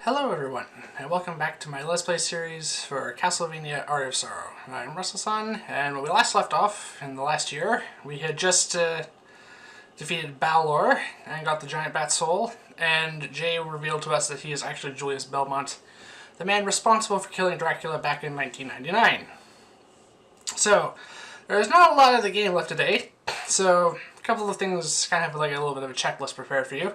Hello everyone, and welcome back to my Let's Play series for Castlevania Aria. I'm S.A.N, and when we last left off in the last year, we had just defeated Balor and got the giant bat soul, and Jay revealed to us that he is actually Julius Belmont, the man responsible for killing Dracula back in 1999. So, there's not a lot of the game left today, so a couple of things, kind of like a little bit of a checklist prepared for you.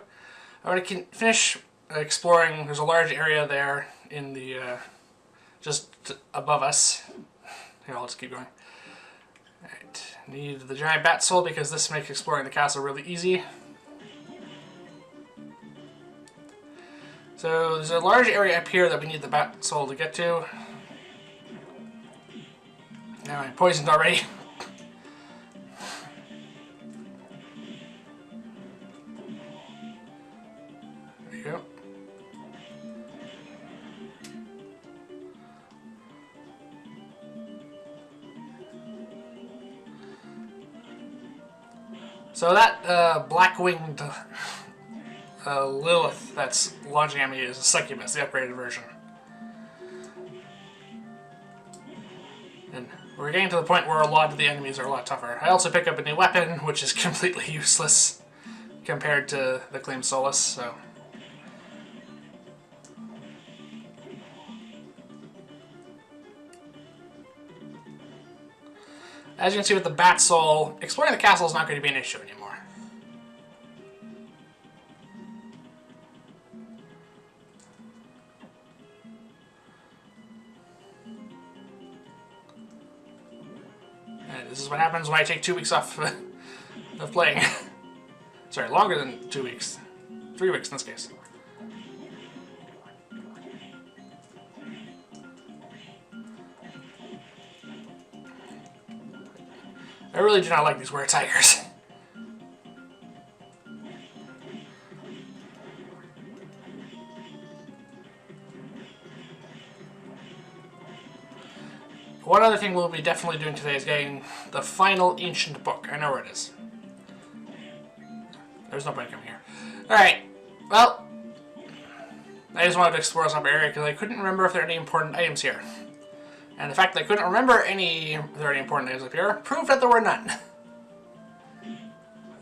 I want to finish exploring. There's a large area there in the just above us. Here, I'll just keep going. Alright, need the giant bat soul because this makes exploring the castle really easy. So there's a large area up here that we need the bat soul to get to. Now I'm poisoned already. There you go. So that black-winged Lilith that's launching at me is a succubus, the upgraded version. And we're getting to the point where a lot of the enemies are a lot tougher. I also pick up a new weapon, which is completely useless compared to the Claim Solus, so... As you can see with the Bat Soul, exploring the castle is not going to be an issue anymore. And this is what happens when I take 2 weeks off of playing. Sorry, longer than 2 weeks. 3 weeks in this case. I really do not like these were-tigers. One other thing we'll be definitely doing today is getting the final ancient book. I know where it is. There's no point coming here. Alright, well, I just wanted to explore some area because I couldn't remember if there are any important items here. And the fact that I couldn't remember any very important items up here proved that there were none.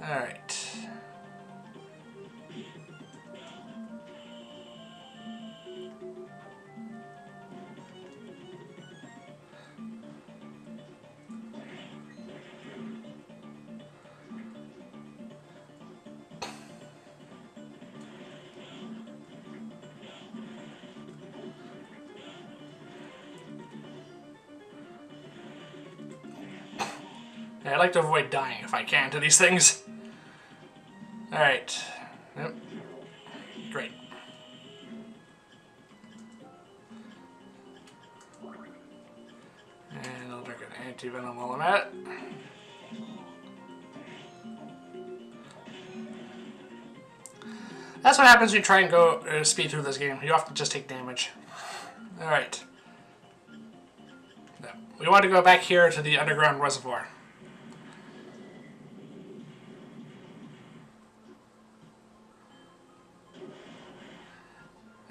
Alright. I like to avoid dying if I can to these things. Alright. Yep. Great. And I'll drink an anti-venom while I'm at it. That's what happens when you try and go speed through this game. You often just take damage. Alright. We want to go back here to the underground reservoir.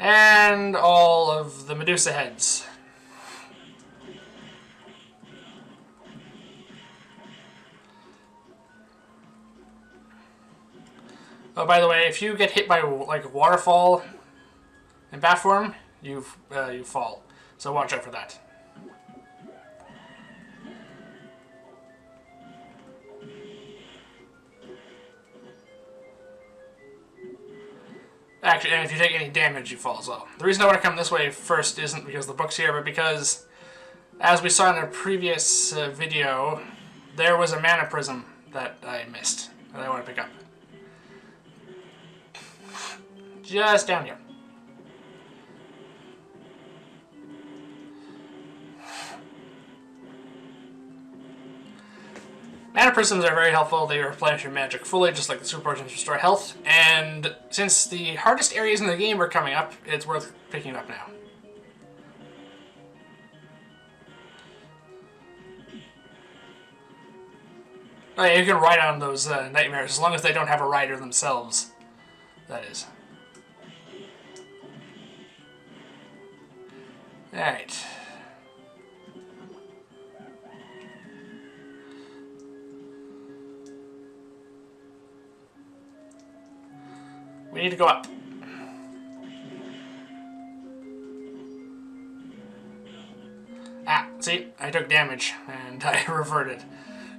And all of the Medusa heads. Oh, by the way, if you get hit by like a waterfall in bat form, you fall. So watch out for that. Actually, and if you take any damage, you fall as well. The reason I want to come this way first isn't because the book's here, but because, as we saw in a previous video, there was a mana prism that I missed, that I want to pick up. Just down here. Mana prisms are very helpful. They replenish your magic fully, just like the super potions restore health. And since the hardest areas in the game are coming up, it's worth picking up now. Oh yeah, you can ride on those nightmares as long as they don't have a rider themselves. That is. Alright. We need to go up. Ah, see? I took damage, and I reverted.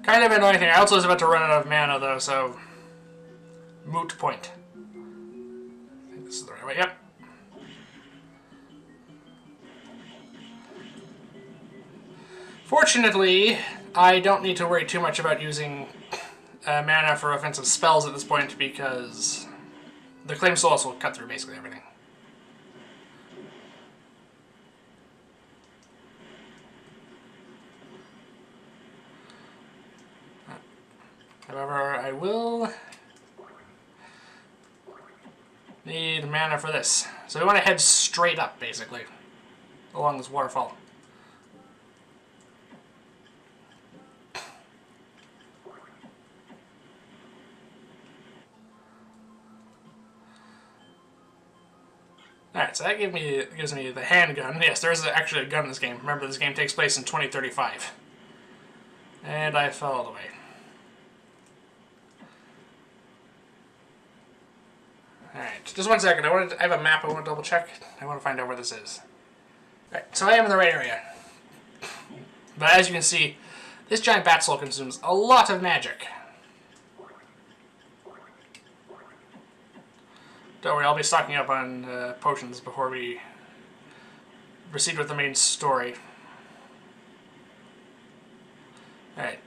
Kind of annoying thing. I also was about to run out of mana, though, so... Moot point. I think this is the right way. Yep. Fortunately, I don't need to worry too much about using mana for offensive spells at this point, because the Claim Solace will cut through basically everything. However, I will need mana for this. So we want to head straight up, basically, along this waterfall. Alright, so that gives me the handgun. Yes, there is actually a gun in this game. Remember, this game takes place in 2035. And I fell all the way. Alright, just 1 second. I have a map I want to double check. I want to find out where this is. Alright, so I am in the right area. But as you can see, this giant bat soul consumes a lot of magic. Don't worry, I'll be stocking up on potions before we proceed with the main story. Alright.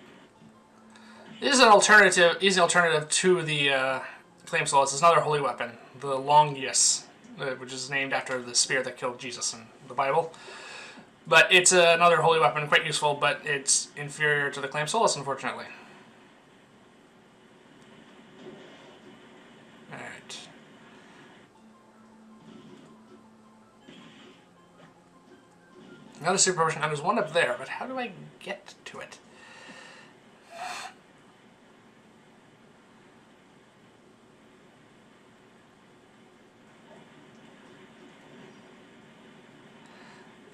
This is an easy alternative to the Claim Solace. It's another holy weapon, the Longius, which is named after the spear that killed Jesus in the Bible. But it's another holy weapon, quite useful, but it's inferior to the Claim Solace, unfortunately. Alright. Another super potion. There's one up there, but how do I get to it?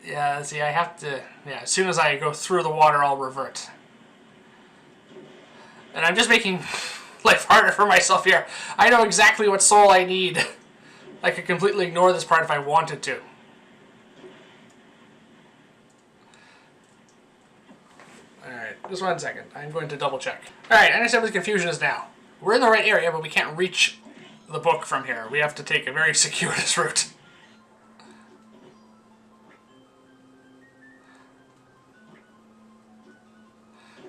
Yeah, see, I have to... Yeah, as soon as I go through the water, I'll revert. And I'm just making life harder for myself here. I know exactly what soul I need. I could completely ignore this part if I wanted to. Alright, just 1 second. I'm going to double check. Alright, I understand what the confusion is now. We're in the right area, but we can't reach the book from here. We have to take a very circuitous route.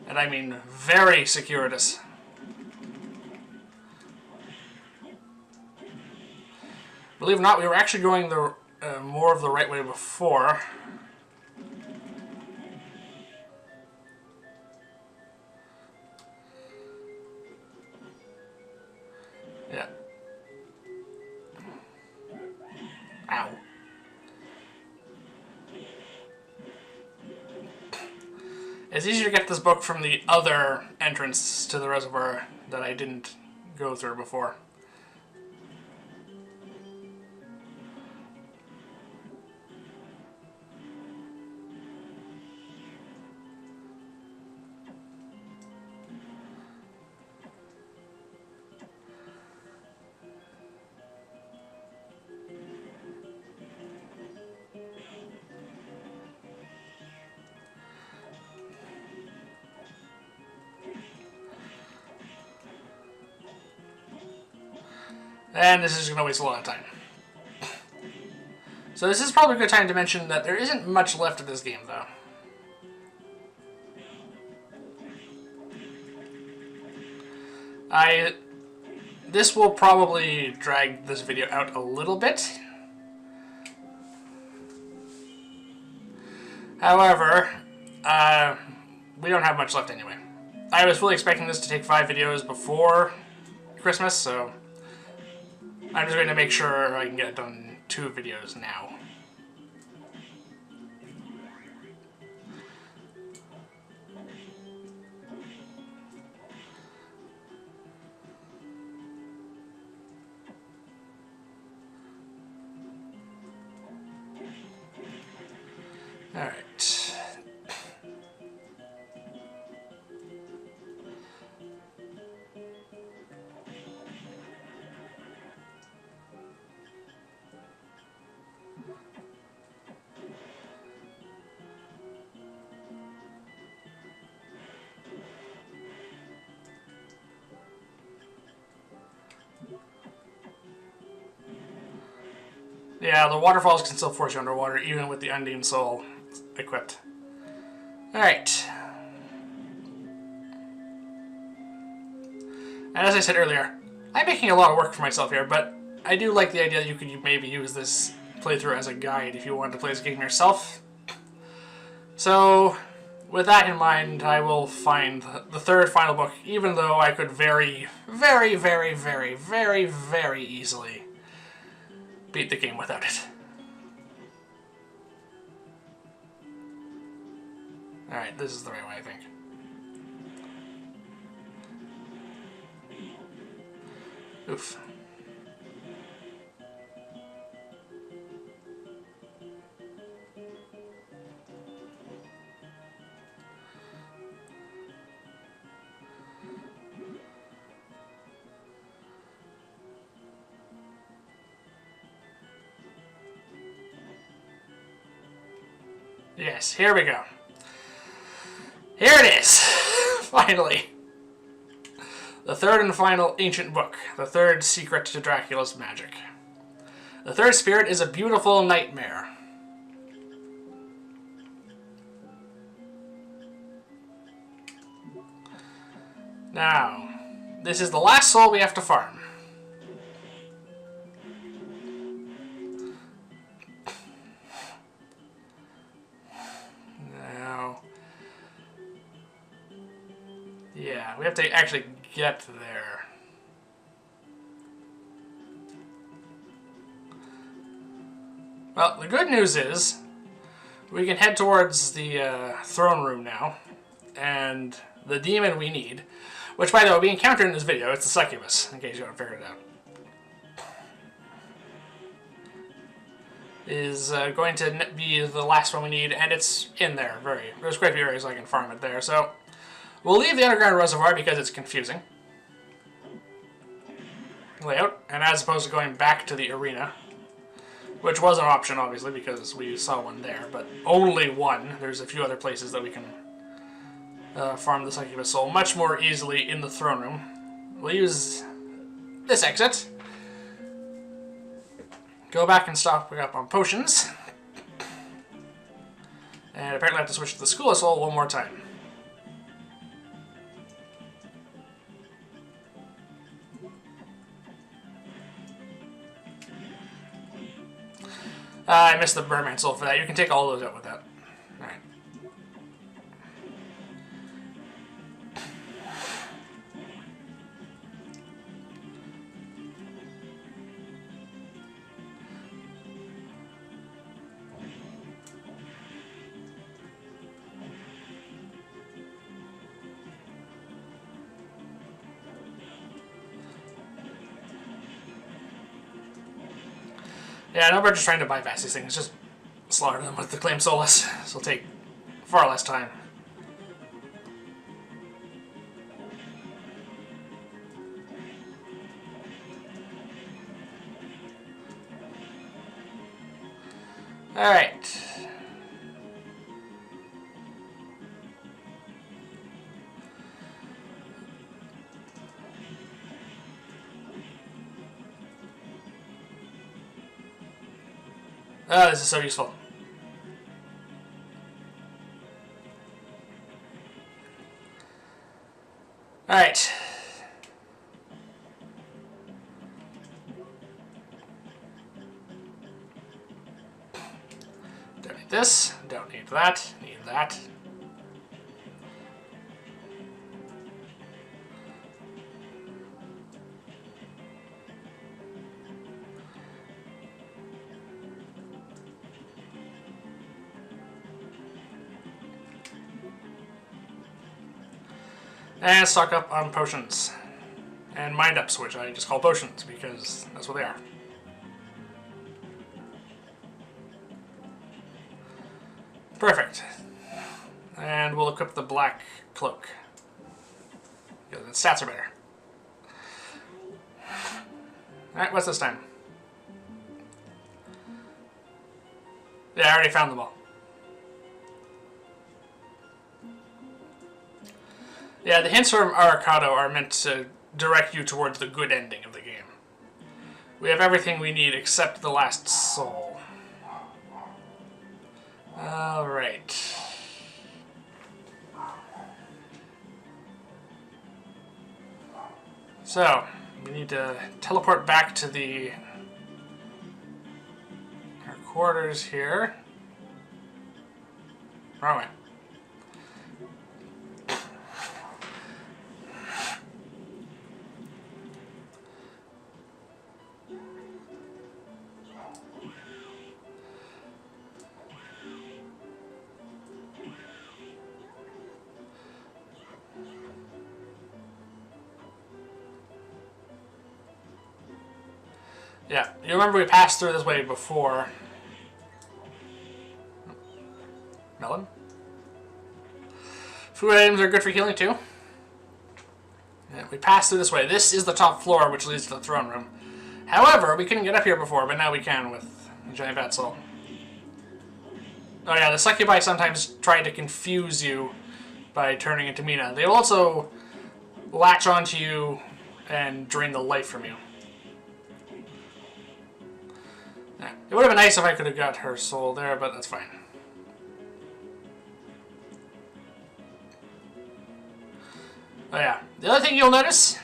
And I mean very circuitous. Believe it or not, we were actually going the more of the right way before. Yeah. Ow. It's easier to get this book from the other entrance to the reservoir that I didn't go through before. And this is going to waste a lot of time. So this is probably a good time to mention that there isn't much left of this game, though. This will probably drag this video out a little bit. However, we don't have much left anyway. I was fully expecting this to take 5 videos before Christmas, so I'm just going to make sure I can get it done in 2 videos now. Alright. Yeah, the waterfalls can still force you underwater, even with the Undead Soul equipped. Alright. And as I said earlier, I'm making a lot of work for myself here, but I do like the idea that you could maybe use this playthrough as a guide if you wanted to play this game yourself. So, with that in mind, I will find the third final book, even though I could very, very, very, very, very, very easily beat the game without it. Alright, this is the right way, I think. Oof. Yes, here we go. Here it is! Finally! The third and final ancient book. The third secret to Dracula's magic. The third spirit is a beautiful nightmare. Now, this is the last soul we have to farm. Yeah, we have to actually get there. Well, the good news is we can head towards the throne room now, and the demon we need, which, by the way, we encountered in this video. It's the succubus, in case you haven't figured it out. Is going to be the last one we need, and it's in there. There's quite a few areas I can farm it there, so we'll leave the underground reservoir because it's confusing layout, and as opposed to going back to the arena, which was an option, obviously, because we saw one there, but only one. There's a few other places that we can farm the succubus soul much more easily in the throne room. We'll use this exit. Go back and stock up on potions. And apparently I have to switch to the School of Soul one more time. I missed the Merman Soul for that. You can take all those out with that. Alright. Yeah, no, we're just trying to bypass these things. Just slaughter them with the Claim Solus. This will take far less time. Alright. Oh, this is so useful. Alright. Don't need this. Don't need that. Need that. And stock up on potions. And mind-ups, which I just call potions, because that's what they are. Perfect. And we'll equip the black cloak. Yeah, the stats are better. Alright, what's this time? Yeah, I already found them all. Yeah, the hints from Arcado are meant to direct you towards the good ending of the game. We have everything we need except the last soul. Alright. So, we need to teleport back to our quarters here. Wrong way. Yeah, you remember we passed through this way before. Melon? Food items are good for healing too. Yeah, we passed through this way. This is the top floor, which leads to the throne room. However, we couldn't get up here before, but now we can with the giant bat soul. Oh yeah, the succubi sometimes try to confuse you by turning into Mina. They will also latch onto you and drain the life from you. Yeah, it would have been nice if I could have got her soul there, but that's fine. Oh yeah, the other thing you'll notice,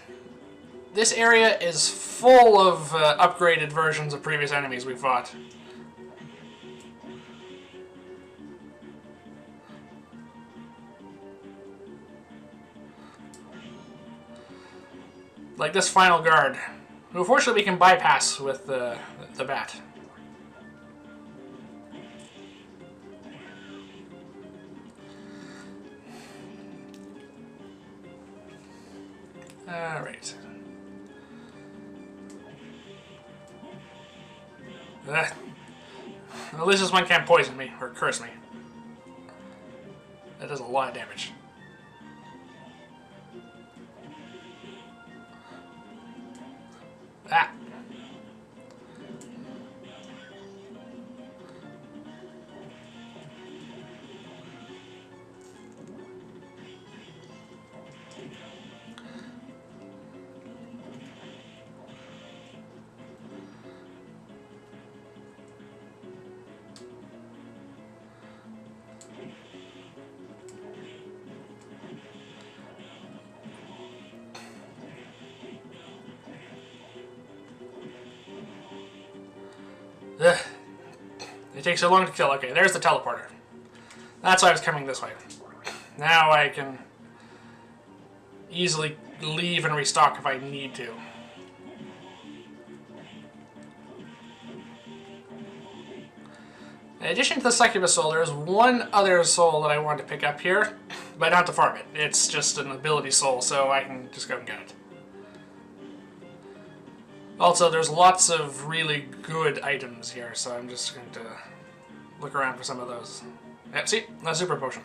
this area is full of upgraded versions of previous enemies we fought. Like this final guard, who unfortunately we can bypass with the bat. Alright. At least this one can't poison me, or curse me. That does a lot of damage. Ah! Ugh. It takes so long to kill. Okay, there's the teleporter. That's why I was coming this way. Now I can easily leave and restock if I need to. In addition to the succubus soul, there's one other soul that I want to pick up here, but I don't have to farm it. It's just an ability soul, so I can just go and get it. Also, there's lots of really good items here, so I'm just going to look around for some of those. Yep, see? A super potion.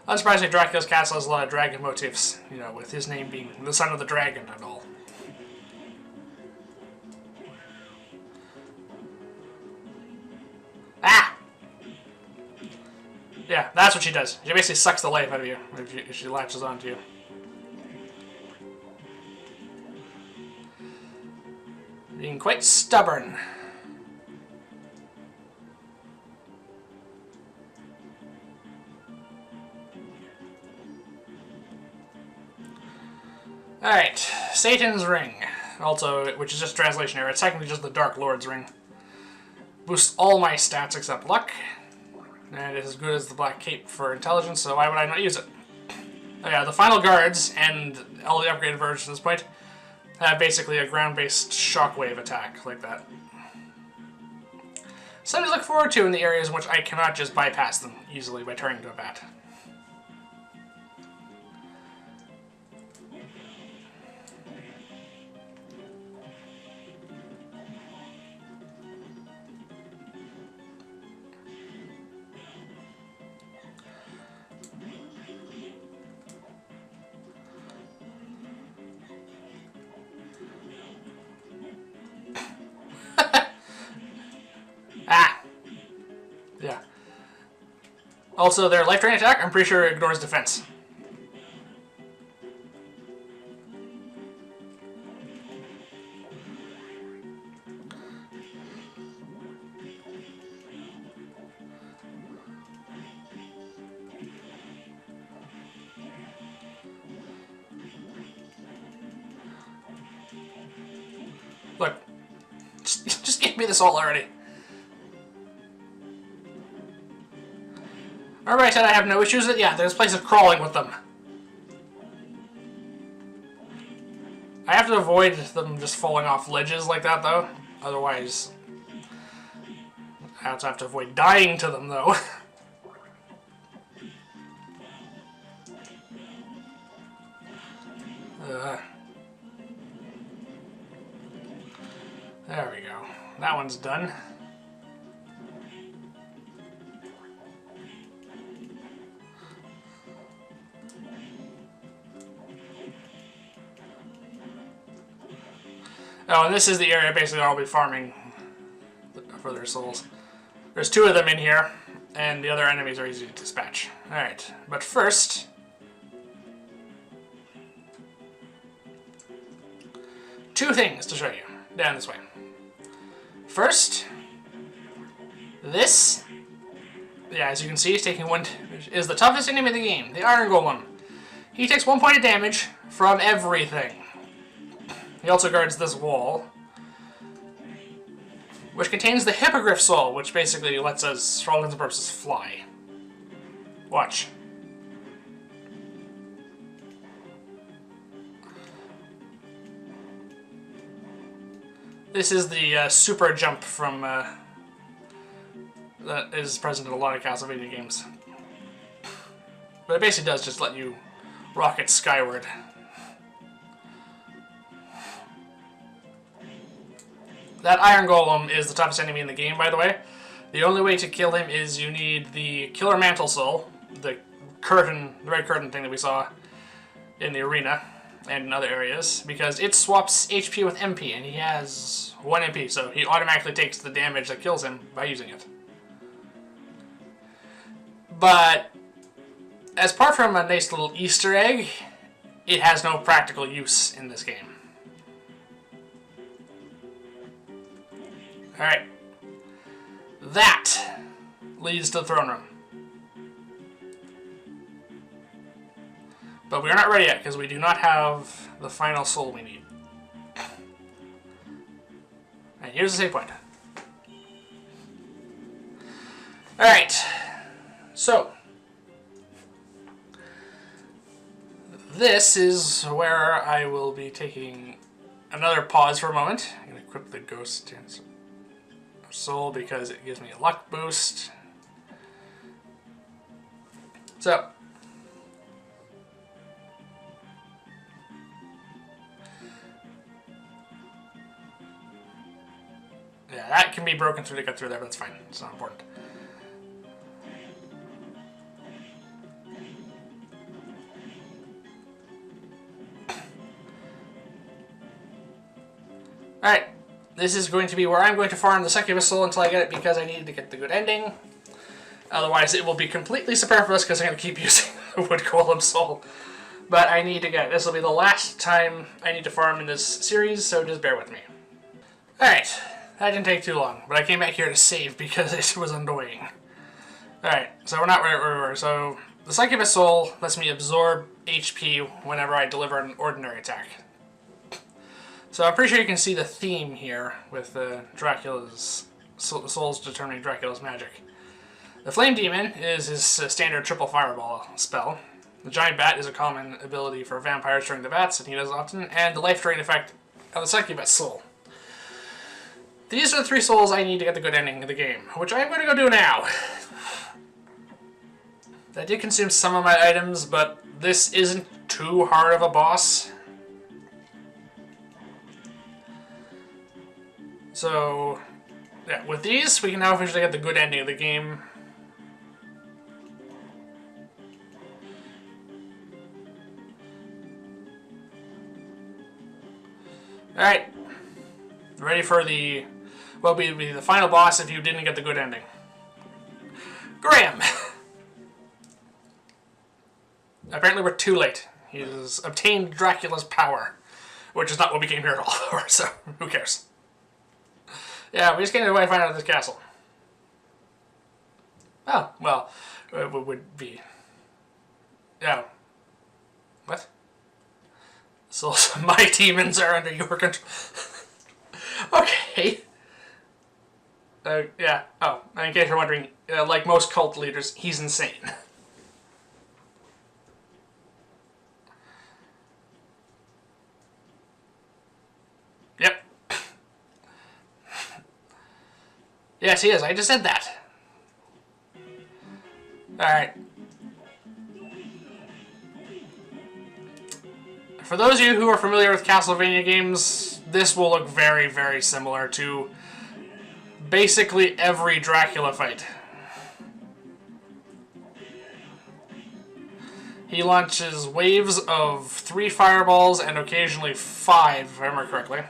Unsurprisingly, Dracula's castle has a lot of dragon motifs, you know, with his name being the son of the dragon and all. Ah! Yeah, that's what she does. She basically sucks the life out of you if she latches onto you. Being quite stubborn. Alright, Satan's Ring. Also, which is just a translation error. It's technically just the Dark Lord's Ring. Boosts all my stats except luck. And it's as good as the Black Cape for intelligence, so why would I not use it? Oh yeah, the final guards, and all the upgraded versions at this point, have basically a ground-based shockwave attack like that. Something to look forward to in the areas in which I cannot just bypass them easily by turning into a bat. Ah! Yeah. Also, their life drain attack, I'm pretty sure it ignores defense. Look. Just give me this all already. Remember I said I have no issues with it? Yeah, there's places crawling with them. I have to avoid them just falling off ledges like that, though. Otherwise, I also have to avoid dying to them, though. There we go. That one's done. Oh, and this is the area basically I'll be farming for their souls. There's 2 of them in here, and the other enemies are easy to dispatch. Alright, but first... two things to show you. Down this way. First, this, yeah, as you can see, he's taking one, is the toughest enemy in the game, the Iron Golem. He takes 1 point of damage from everything. He also guards this wall, which contains the Hippogriff Soul, which basically lets us, for all intents and purposes, fly. Watch. This is the super jump from that is present in a lot of Castlevania games. But it basically does just let you rocket skyward. That Iron Golem is the toughest enemy in the game, by the way. The only way to kill him is you need the Killer Mantle Soul, the curtain, the red curtain thing that we saw in the arena and in other areas, because it swaps HP with MP, and he has 1 MP, so he automatically takes the damage that kills him by using it. But, as apart from a nice little Easter egg, it has no practical use in this game. Alright. That leads to the throne room. But we're not ready yet, because we do not have the final soul we need. And here's the save point. Alright. So. This is where I will be taking another pause for a moment. I'm going to equip the Ghost Soul because it gives me a luck boost. So. Yeah, that can be broken through to get through there, but that's fine. It's not important. Alright, this is going to be where I'm going to farm the Succubus Soul until I get it because I need to get the good ending. Otherwise it will be completely superfluous because I'm going to keep using the Wood Golem Soul. But I need to get it. This will be the last time I need to farm in this series, so just bear with me. Alright, that didn't take too long, but I came back here to save because it was annoying. Alright, so we're not where we were. So the Succubus Soul lets me absorb HP whenever I deliver an ordinary attack. So I'm pretty sure you can see the theme here with Dracula's souls determining Dracula's magic. The Flame Demon is his standard triple fireball spell. The Giant Bat is a common ability for vampires during the bats, and he does it often. And the Life Drain effect of the succubus soul. These are the 3 souls I need to get the good ending of the game, which I'm going to go do now. I did consume some of my items, but this isn't too hard of a boss. So, yeah, with these, we can now officially get the good ending of the game. Alright. Ready for the... what will be the final boss if you didn't get the good ending. Graham! Apparently we're too late. He's obtained Dracula's power. Which is not what we came here at all for, so who cares? Yeah, we just came to find out of this castle. Oh, well, it would be... yeah. What? So my demons are under your control. Okay. Yeah. Oh, in case you're wondering, like most cult leaders, he's insane. Yep. Yes, he is. I just said that. Alright. For those of you who are familiar with Castlevania games, this will look very, very similar to basically every Dracula fight. He launches waves of 3 fireballs and occasionally 5, if I remember correctly.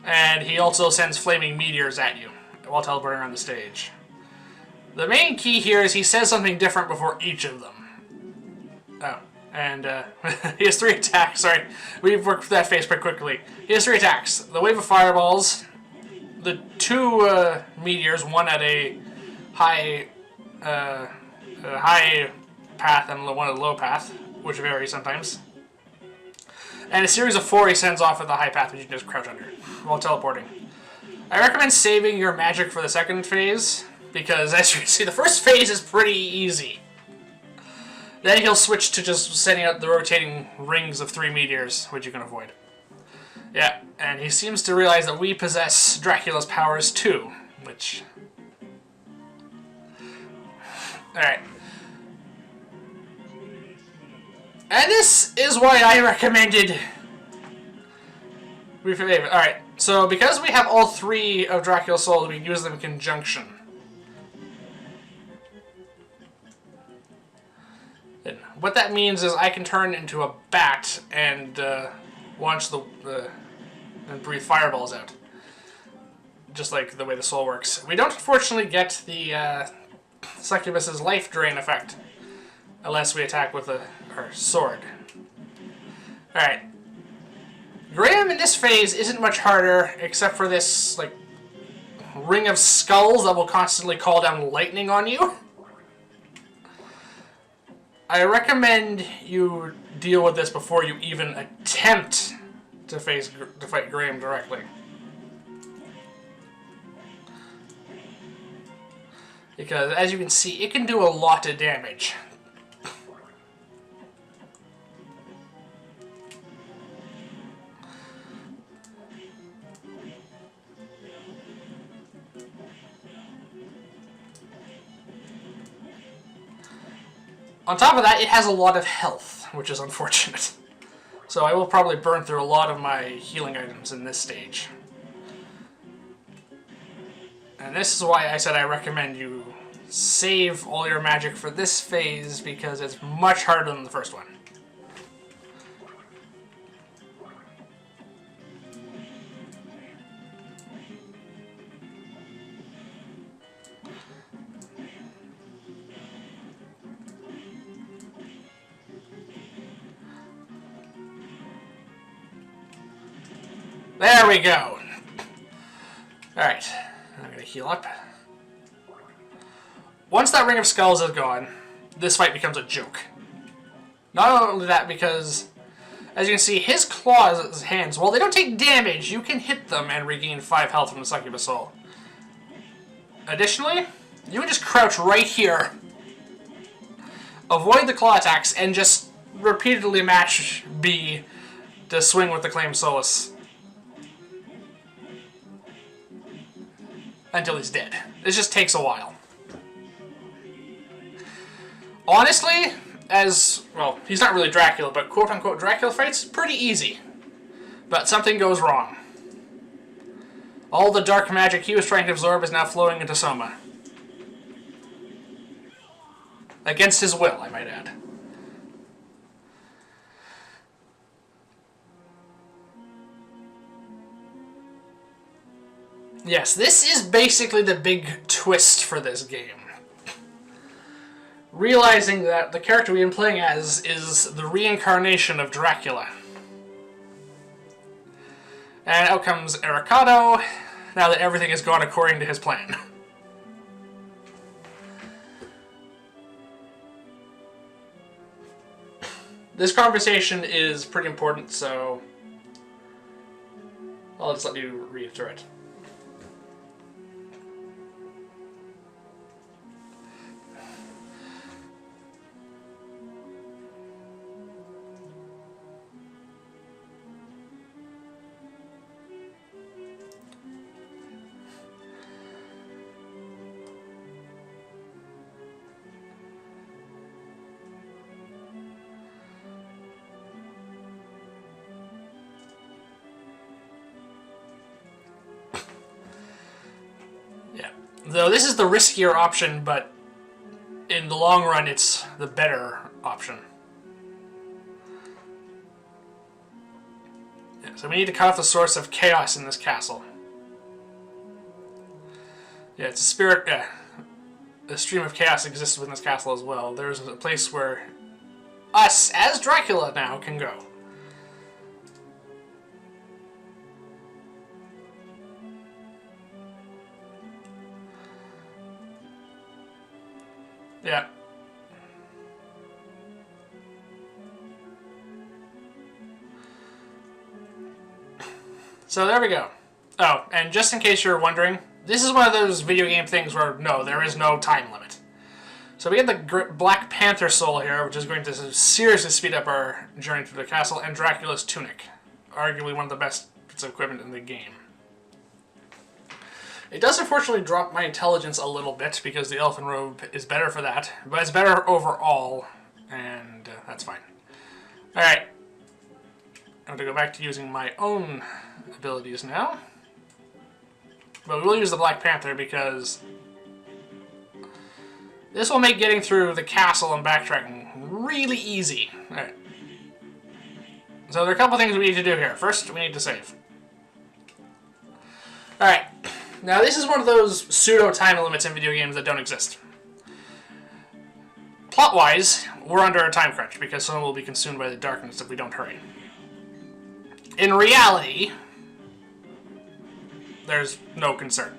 And he also sends flaming meteors at you while teleporting around the stage. The main key here is he says something different before each of them. Oh, and he has 3 attacks. Sorry, we've worked with that face pretty quickly. He has 3 attacks. The wave of fireballs, the 2 meteors, one at a high path and one at a low path, which varies sometimes. And a series of 4 he sends off at the high path, which you can just crouch under while teleporting. I recommend saving your magic for the second phase, because as you can see, the first phase is pretty easy. Then he'll switch to just sending out the rotating rings of 3 meteors, which you can avoid. Yeah, and he seems to realize that we possess Dracula's powers too, which... Alright. And this is why I recommended... Alright, so because we have all 3 of Dracula's souls, we can use them in conjunction. And what that means is I can turn into a bat and launch and breathe fireballs out. Just like the way the soul works. We don't unfortunately get the succubus's life drain effect unless we attack with our sword. Alright. Graham in this phase isn't much harder, except for this, like, ring of skulls that will constantly call down lightning on you. I recommend you deal with this before you even attempt to fight Graham directly. Because, as you can see, it can do a lot of damage. On top of that, it has a lot of health, which is unfortunate. So I will probably burn through a lot of my healing items in this stage. And this is why I said I recommend you save all your magic for this phase, because it's much harder than the first one. There we go. Alright, I'm gonna heal up. Once that ring of skulls is gone, this fight becomes a joke. Not only that, because, as you can see, his claws, his hands, while they don't take damage, you can hit them and regain 5 health from the succubus soul. Additionally, you can just crouch right here, avoid the claw attacks, and just repeatedly match B to swing with the claim solace until he's dead. It just takes a while. Honestly, well, he's not really Dracula, but quote-unquote Dracula fights, pretty easy. But something goes wrong. All the dark magic he was trying to absorb is now flowing into Soma. Against his will, I might add. Yes, this is basically the big twist for this game. Realizing that the character we've been playing as is the reincarnation of Dracula. And out comes Ericado, now that everything has gone according to his plan. This conversation is pretty important, so I'll just let you read through it. Though this is the riskier option, but in the long run, it's the better option. Yeah, so we need to cut off the source of chaos in this castle. Yeah, it's a spirit. Yeah, a stream of chaos exists within this castle as well. There's a place where us, as Dracula now, can go. Yeah. So there we go. Oh, and just in case you're wondering, this is one of those video game things where, no, there is no time limit. So we get the Black Panther soul here, which is going to seriously speed up our journey through the castle, and Dracula's tunic. Arguably one of the best bits of equipment in the game. It does unfortunately drop my intelligence a little bit because the elfin robe is better for that, but it's better overall, and that's fine. Alright, I'm going to go back to using my own abilities now. But we will use the Black Panther because this will make getting through the castle and backtracking really easy. Alright. So there are a couple things we need to do here. First, we need to save. Alright. Now, this is one of those pseudo-time limits in video games that don't exist. Plot-wise, we're under a time crunch because someone will be consumed by the darkness if we don't hurry. In reality, there's no concern.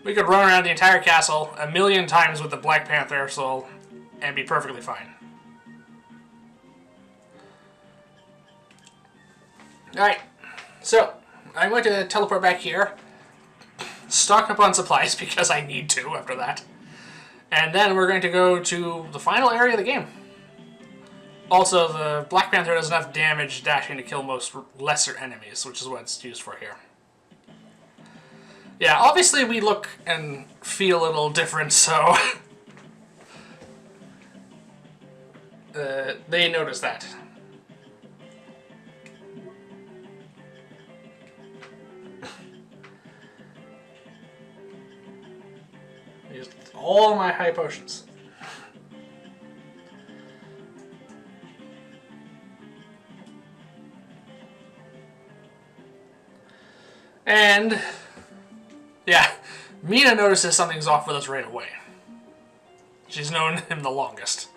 We could run around the entire castle 1,000,000 times with the Black Panther soul and be perfectly fine. Alright, so I'm going to teleport back here, stock up on supplies because I need to after that, and then we're going to go to the final area of the game. Also, the Black Panther does enough damage dashing to kill most lesser enemies, which is what it's used for here. Yeah, obviously we look and feel a little different, so they notice that. Used all my high potions. And yeah, Mina notices something's off with us right away. She's known him the longest.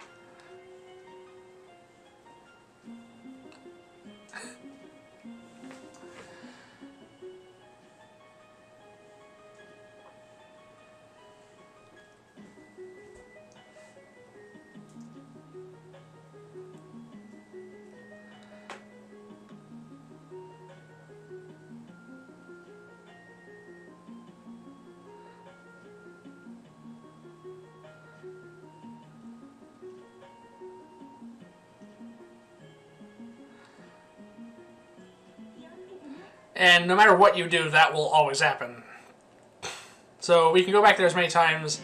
And no matter what you do, that will always happen. So we can go back there as many times.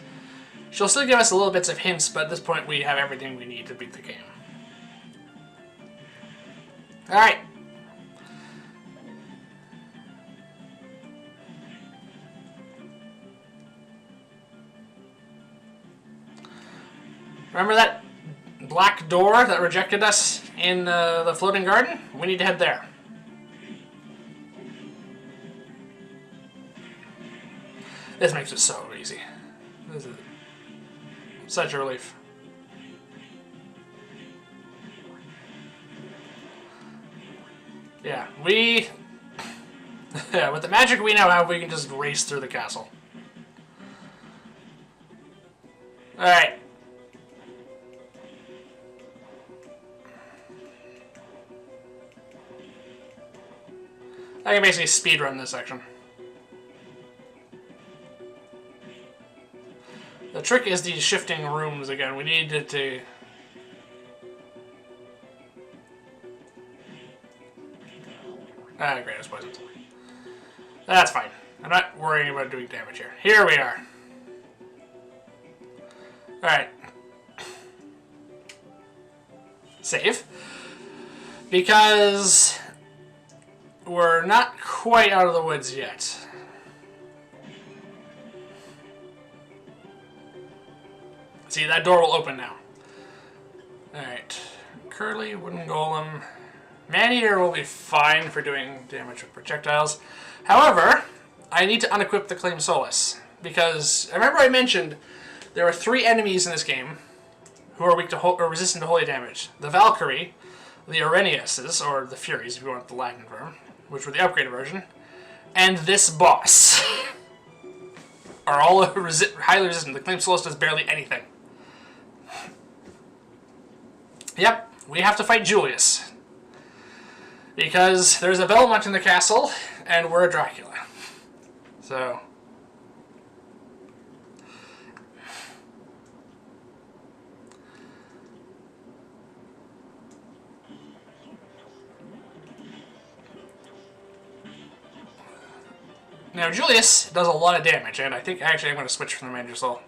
She'll still give us a little bits of hints, but at this point we have everything we need to beat the game. Alright. Remember that black door that rejected us in the floating garden? We need to head there. This makes it so easy. This is such a relief. Yeah, yeah, with the magic we now have, we can just race through the castle. Alright. I can basically speedrun this section. The trick is these shifting rooms again. We need to... Ah, great, it's poisoned. That's fine. I'm not worrying about doing damage here. Here we are. Alright. Save. Because we're not quite out of the woods yet. See, that door will open now. Alright. Curly, wooden golem. Man-eater will be fine for doing damage with projectiles. However, I need to unequip the Claim Solace. Because, remember I mentioned there are 3 enemies in this game who are weak to or resistant to holy damage. The Valkyrie, the Arrheniuses, or the Furies if you want the Latin term, which were the upgraded version, and this boss are all highly resistant. The Claim Solace does barely anything. Yep, we have to fight Julius. Because there's a Belmont in the castle, and we're a Dracula. So... Now, Julius does a lot of damage, and I think actually I'm going to switch from the Manager Soul.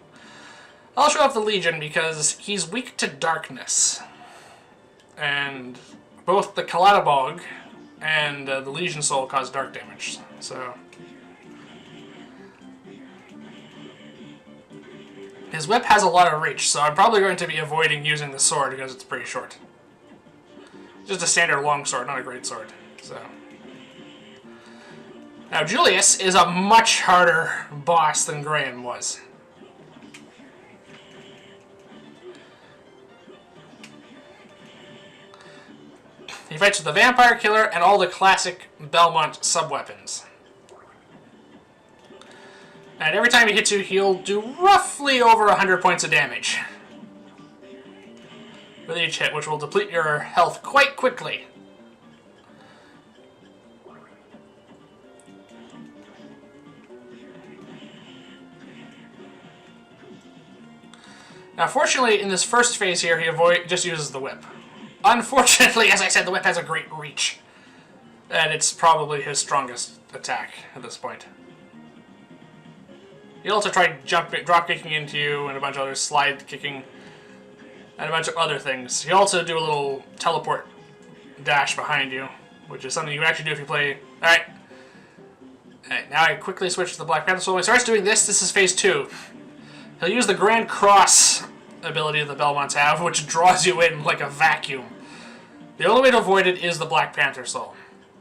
I'll show off the Legion because he's weak to darkness. And both the Kaladabog and the Legion Soul cause dark damage, so... His whip has a lot of reach, so I'm probably going to be avoiding using the sword because it's pretty short. Just a standard long sword, not a great sword, so... Now, Julius is a much harder boss than Graham was. He fights with the Vampire Killer and all the classic Belmont sub-weapons. And every time he hits you, he'll do roughly over 100 points of damage with each hit, which will deplete your health quite quickly. Now, fortunately, in this first phase here, he just uses the whip. Unfortunately, as I said, the whip has a great reach. And it's probably his strongest attack at this point. He also tried drop kicking into you and a bunch of other slide kicking and a bunch of other things. He also do a little teleport dash behind you, which is something you actually do if you play... Alright. Alright, now I quickly switch to the Black Panther. So when he starts doing this, this is phase 2. He'll use the Grand Cross ability that the Belmonts have, which draws you in like a vacuum. The only way to avoid it is the Black Panther Soul.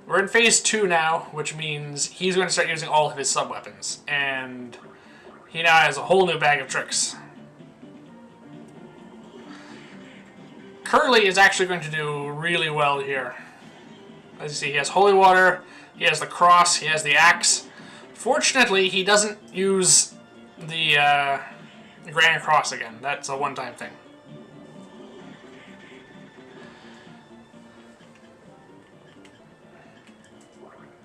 We're in phase 2 now, which means he's going to start using all of his sub-weapons. And he now has a whole new bag of tricks. Curly is actually going to do really well here. As you see, he has Holy Water, he has the Cross, he has the Axe. Fortunately, he doesn't use the Grand Cross again. That's a one-time thing.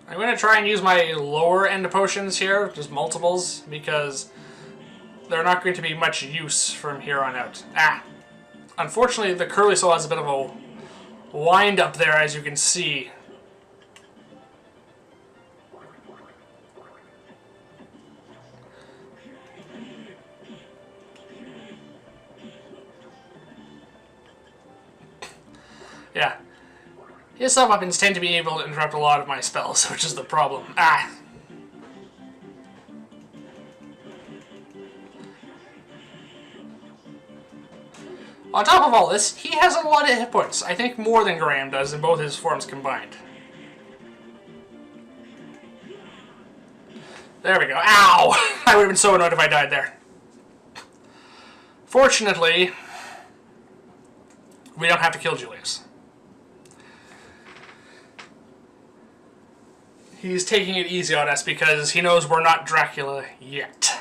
I'm going to try and use my lower end potions here, just multiples, because they're not going to be much use from here on out. Unfortunately, the Curly Soul has a bit of a wind up there, as you can see. Yeah. His sub-weapons tend to be able to interrupt a lot of my spells, which is the problem. Ah! On top of all this, he has a lot of hit points. I think more than Graham does in both his forms combined. There we go. Ow! I would have been so annoyed if I died there. Fortunately, we don't have to kill Julius. He's taking it easy on us because he knows we're not Dracula yet.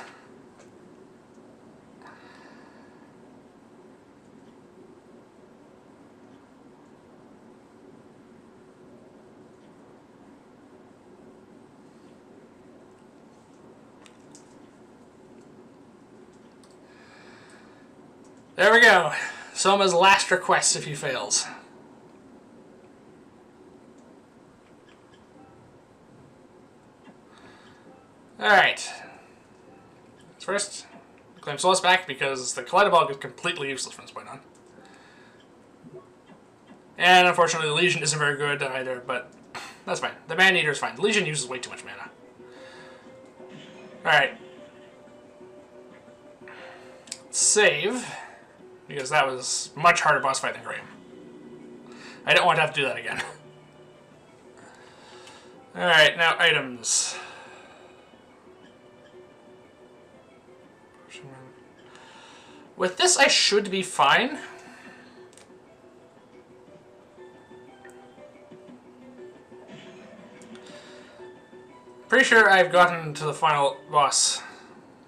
There we go. Soma's last request if he fails. Alright. First, claim Solus back because the Kaleidoball is completely useless from this point on. And unfortunately the Legion isn't very good either, but that's fine. The Man-Eater is fine. The Legion uses way too much mana. Alright. Save. Because that was a much harder boss fight than Graham. I don't want to have to do that again. Alright, now items. With this I should be fine. Pretty sure I've gotten to the final boss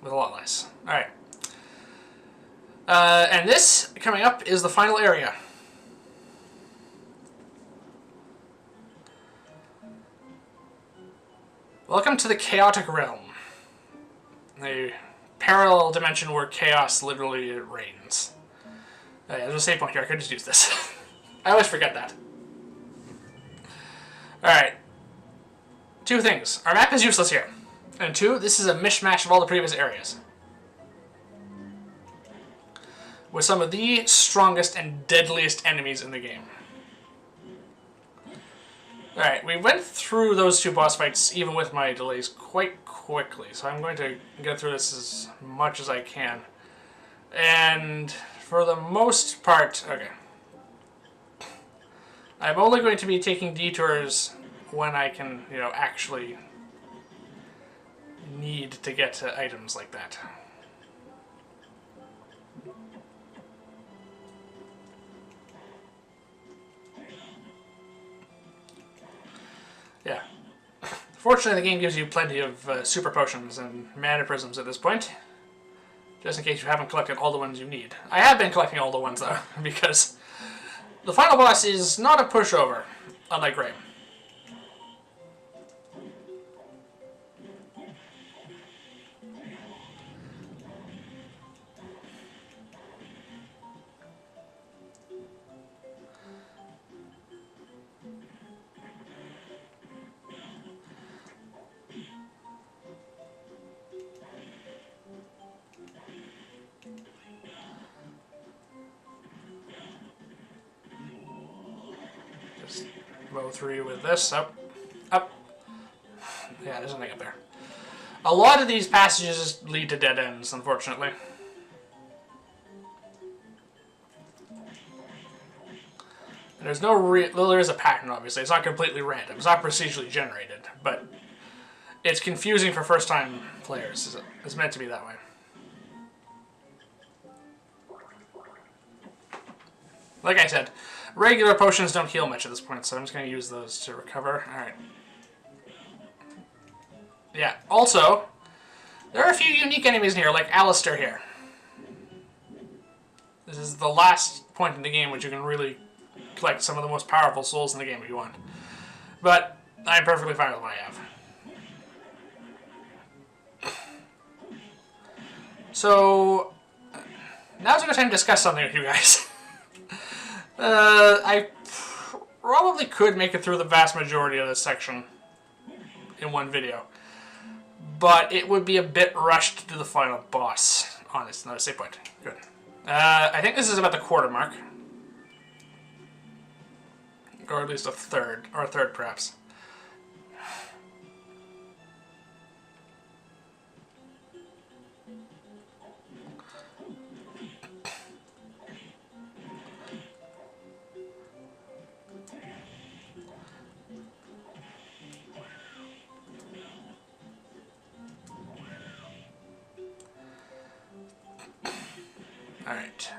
with a lot less. Alright. And this, coming up, is the final area. Welcome to the Chaotic Realm. A parallel dimension where chaos literally reigns. There's a save point here, I could just use this. I always forget that. Alright. Two things. Our map is useless here. And two, this is a mishmash of all the previous areas. With some of the strongest and deadliest enemies in the game. Alright, we went through those two boss fights, even with my delays, quite quickly. So I'm going to get through this as much as I can. And for the most part, okay. I'm only going to be taking detours when I can, you know, actually need to get to items like that. Yeah. Fortunately, the game gives you plenty of super potions and mana prisms at this point. Just in case you haven't collected all the ones you need. I have been collecting all the ones, though, because the final boss is not a pushover, unlike Graham. Go through with this, up. Yeah, there's nothing up there. A lot of these passages lead to dead ends, unfortunately. And there's no well, there is a pattern, obviously. It's not completely random. It's not procedurally generated, but it's confusing for first-time players. It's meant to be that way. Like I said, regular potions don't heal much at this point, so I'm just going to use those to recover. Alright. Yeah, also, there are a few unique enemies in here, like Alistair here. This is the last point in the game which you can really collect some of the most powerful souls in the game if you want. But I'm perfectly fine with what I have. So, now's a good time to discuss something with you guys. I probably could make it through the vast majority of this section in one video, but it would be a bit rushed to do the final boss. Oh, it's another save point. Good. I think this is about the quarter mark. or at least a third, or a third perhaps. Alright.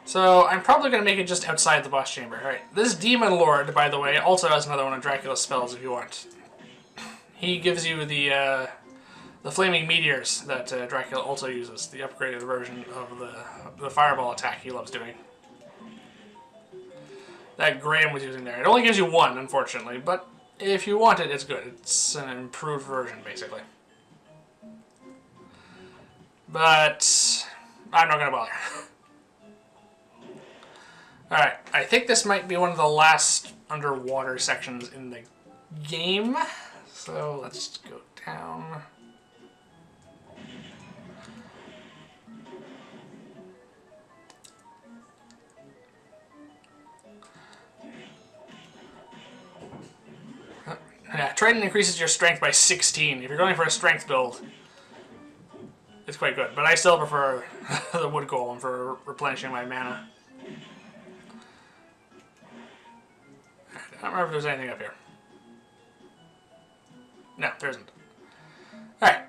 So, I'm probably going to make it just outside the boss chamber. Alright, this Demon Lord, by the way, also has another one of Dracula's spells if you want. He gives you the flaming meteors that Dracula also uses, the upgraded version of the fireball attack he loves doing. That Graham was using there. It only gives you one, unfortunately, but if you want it, it's good. It's an improved version, basically. But I'm not going to bother. Alright, I think this might be one of the last underwater sections in the game. So let's go down. Yeah, Trident increases your strength by 16. If you're going for a strength build, it's quite good. But I still prefer the Wood Golem for replenishing my mana. I don't remember if there's anything up here. No, there isn't. Alright.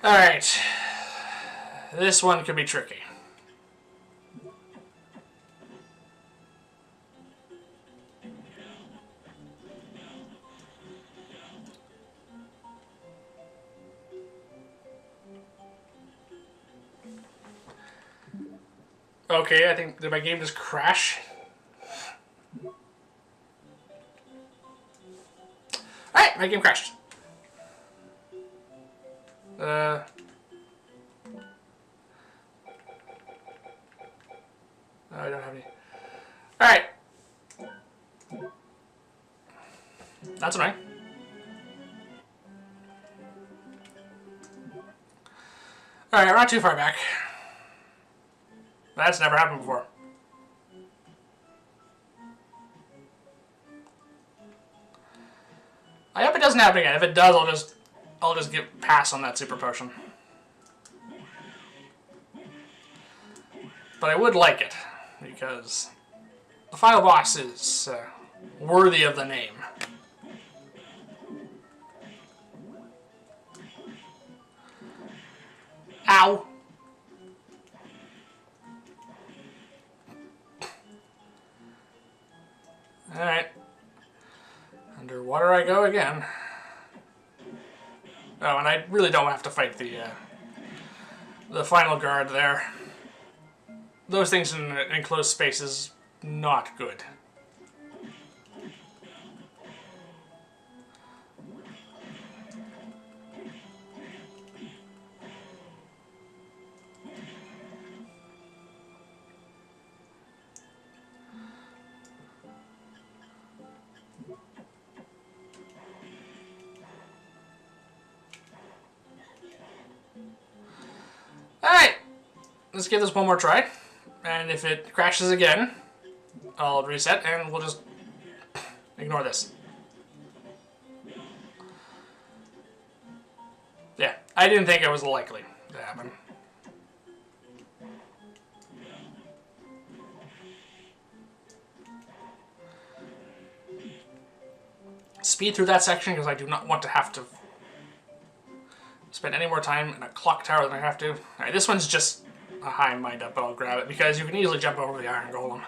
Alright. This one could be tricky. Okay, I think, did my game just crash? Alright, my game crashed. No, I don't have any. Alright. That's annoying. Alright, we're not too far back. That's never happened before. I hope it doesn't happen again. If it does, I'll just get pass on that super potion. But I would like it because the final boss is worthy of the name. Ow! Alright. Underwater I go again. Oh, and I really don't have to fight the final guard there. Those things in enclosed space is not good. Alright, let's give this one more try. And if it crashes again, I'll reset and we'll just ignore this. Yeah, I didn't think it was likely to happen. Speed through that section because I do not want to have to spend any more time in a clock tower than I have to. Alright, this one's just a high mind up, but I'll grab it because you can easily jump over the Iron Golem.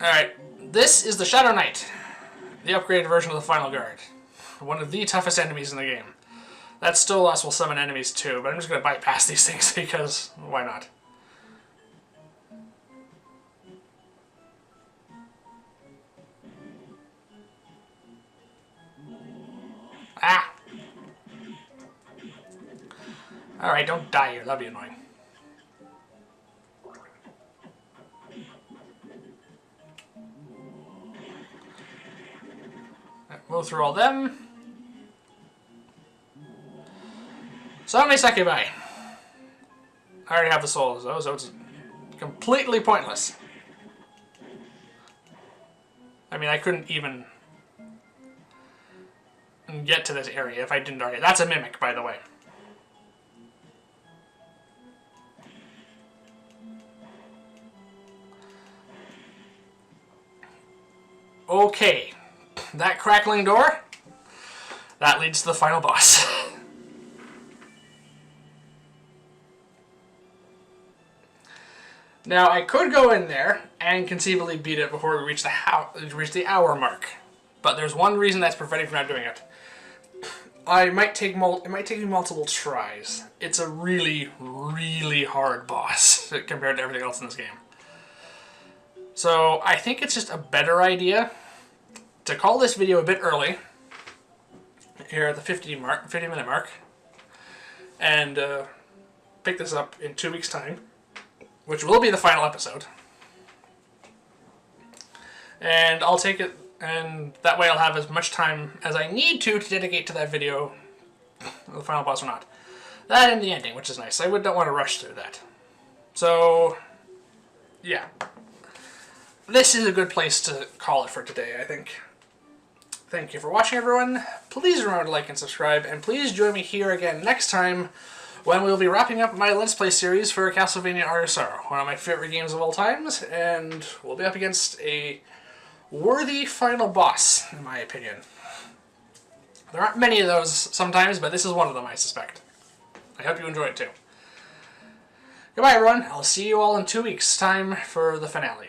Alright, this is the Shadow Knight, the upgraded version of the Final Guard. One of the toughest enemies in the game. That Stolas will summon enemies too, but I'm just going to bypass these things because why not? Ah! Alright, don't die here, that'd be annoying. move through all them. So how many Succubi? I already have the souls though, so it's completely pointless. I mean, I couldn't even get to this area if I didn't already. That's a mimic, by the way. Okay, that crackling door, that leads to the final boss. Now, I could go in there and conceivably beat it before we reach the hour mark, but there's one reason that's preventing me from not doing it. It might take me multiple tries. It's a really, really hard boss compared to everything else in this game. So I think it's just a better idea to call this video a bit early, here at the 50-minute mark, and pick this up in 2 weeks' time, which will be the final episode. And I'll take it, and that way I'll have as much time as I need to dedicate to that video, the final boss or not. That and the ending, which is nice. I don't want to rush through that. So, yeah. This is a good place to call it for today, I think. Thank you for watching, everyone. Please remember to like and subscribe, and please join me here again next time when we'll be wrapping up my Let's Play series for Castlevania Aria, one of my favorite games of all times, and we'll be up against a worthy final boss, in my opinion. There aren't many of those sometimes, but this is one of them, I suspect. I hope you enjoy it too. Goodbye, everyone. I'll see you all in 2 weeks' time for the finale.